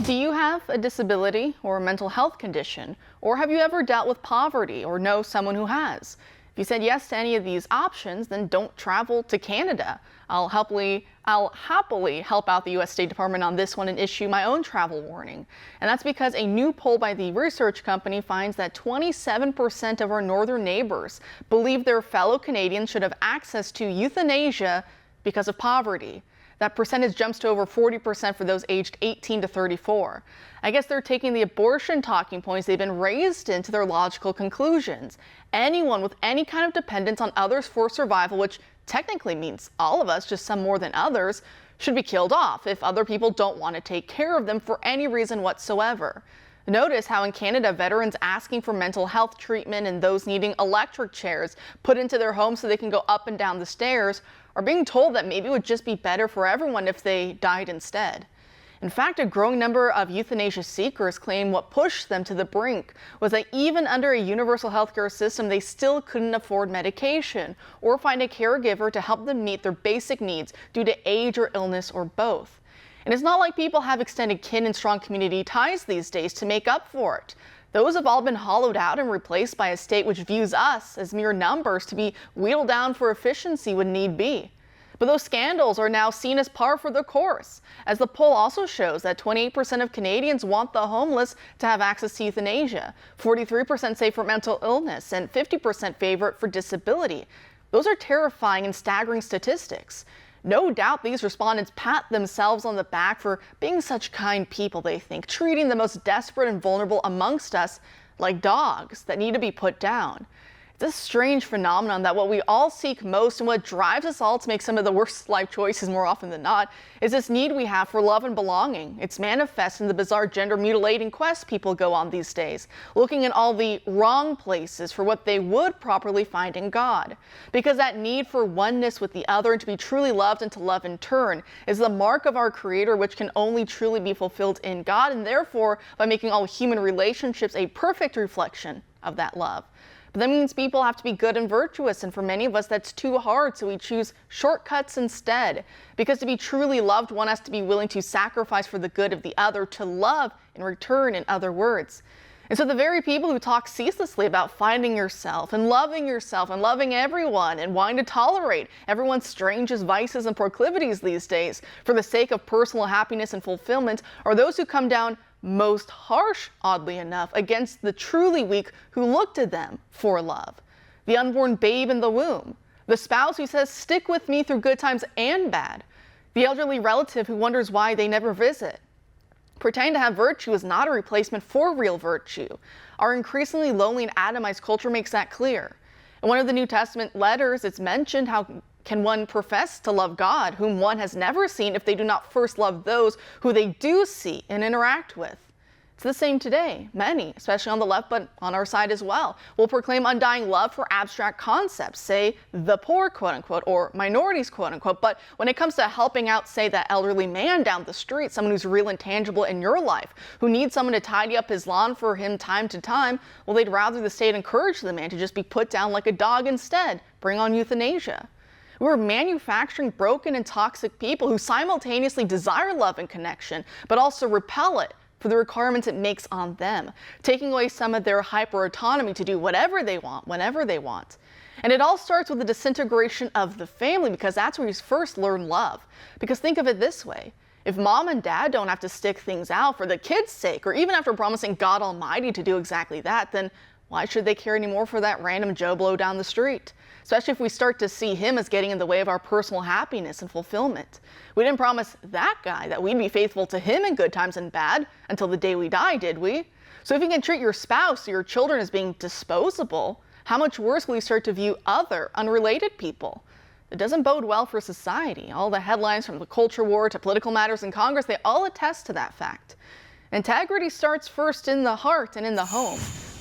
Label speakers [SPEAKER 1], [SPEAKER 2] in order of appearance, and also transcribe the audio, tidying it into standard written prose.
[SPEAKER 1] Do you have a disability or a mental health condition? Or have you ever dealt with poverty or know someone who has? If you said yes to any of these options, then don't travel to Canada. I'll happily help out the U.S. State Department on this one and issue my own travel warning. And that's because a new poll by the research company finds that 27% of our northern neighbors believe their fellow Canadians should have access to euthanasia because of poverty. That percentage jumps to over 40% for those aged 18 to 34. I guess they're taking the abortion talking points they've been raised into their logical conclusions. Anyone with any kind of dependence on others for survival, which technically means all of us, just some more than others, should be killed off if other people don't want to take care of them for any reason whatsoever. Notice how in Canada, veterans asking for mental health treatment and those needing electric chairs put into their homes so they can go up and down the stairs are being told that maybe it would just be better for everyone if they died instead. In fact, a growing number of euthanasia seekers claim what pushed them to the brink was that even under a universal healthcare system, they still couldn't afford medication or find a caregiver to help them meet their basic needs due to age or illness or both. And it's not like people have extended kin and strong community ties these days to make up for it. Those have all been hollowed out and replaced by a state which views us as mere numbers to be wheeled down for efficiency when need be. But those scandals are now seen as par for the course, as the poll also shows that 28% of Canadians want the homeless to have access to euthanasia, 43% say for mental illness, and 50% favor it for disability. Those are terrifying and staggering statistics. No doubt these respondents pat themselves on the back for being such kind people, they think, treating the most desperate and vulnerable amongst us like dogs that need to be put down. It's a strange phenomenon that what we all seek most and what drives us all to make some of the worst life choices more often than not is this need we have for love and belonging. It's manifest in the bizarre gender mutilating quest people go on these days, looking in all the wrong places for what they would properly find in God. Because that need for oneness with the other and to be truly loved and to love in turn is the mark of our Creator, which can only truly be fulfilled in God, and therefore by making all human relationships a perfect reflection of that love. But that means people have to be good and virtuous, and for many of us that's too hard, so we choose shortcuts instead. Because to be truly loved, one has to be willing to sacrifice for the good of the other, to love in return, in other words. And so the very people who talk ceaselessly about finding yourself and loving everyone and wanting to tolerate everyone's strangest vices and proclivities these days for the sake of personal happiness and fulfillment are those who come down most harsh, oddly enough, against the truly weak who look to them for love. The unborn babe in the womb, the spouse who says, "Stick with me through good times and bad," the elderly relative who wonders why they never visit. Pretending to have virtue is not a replacement for real virtue. Our increasingly lonely and atomized culture makes that clear. In one of the New Testament letters, it's mentioned how can one profess to love God, whom one has never seen, if they do not first love those who they do see and interact with? It's the same today. Many, especially on the left, but on our side as well, will proclaim undying love for abstract concepts, say the poor, quote unquote, or minorities, quote unquote. But when it comes to helping out, say, that elderly man down the street, someone who's real and tangible in your life, who needs someone to tidy up his lawn for him time to time, well, they'd rather the state encourage the man to just be put down like a dog instead. Bring on euthanasia. We're manufacturing broken and toxic people who simultaneously desire love and connection, but also repel it for the requirements it makes on them, taking away some of their hyper-autonomy to do whatever they want, whenever they want. And it all starts with the disintegration of the family, because that's where you first learn love. Because think of it this way. If mom and dad don't have to stick things out for the kids' sake, or even after promising God Almighty to do exactly that, then why should they care anymore for that random Joe Blow down the street? Especially if we start to see him as getting in the way of our personal happiness and fulfillment. We didn't promise that guy that we'd be faithful to him in good times and bad until the day we die, did we? So if you can treat your spouse or your children as being disposable, how much worse will you start to view other, unrelated people? It doesn't bode well for society. All the headlines from the culture war to political matters in Congress, they all attest to that fact. Integrity starts first in the heart and in the home.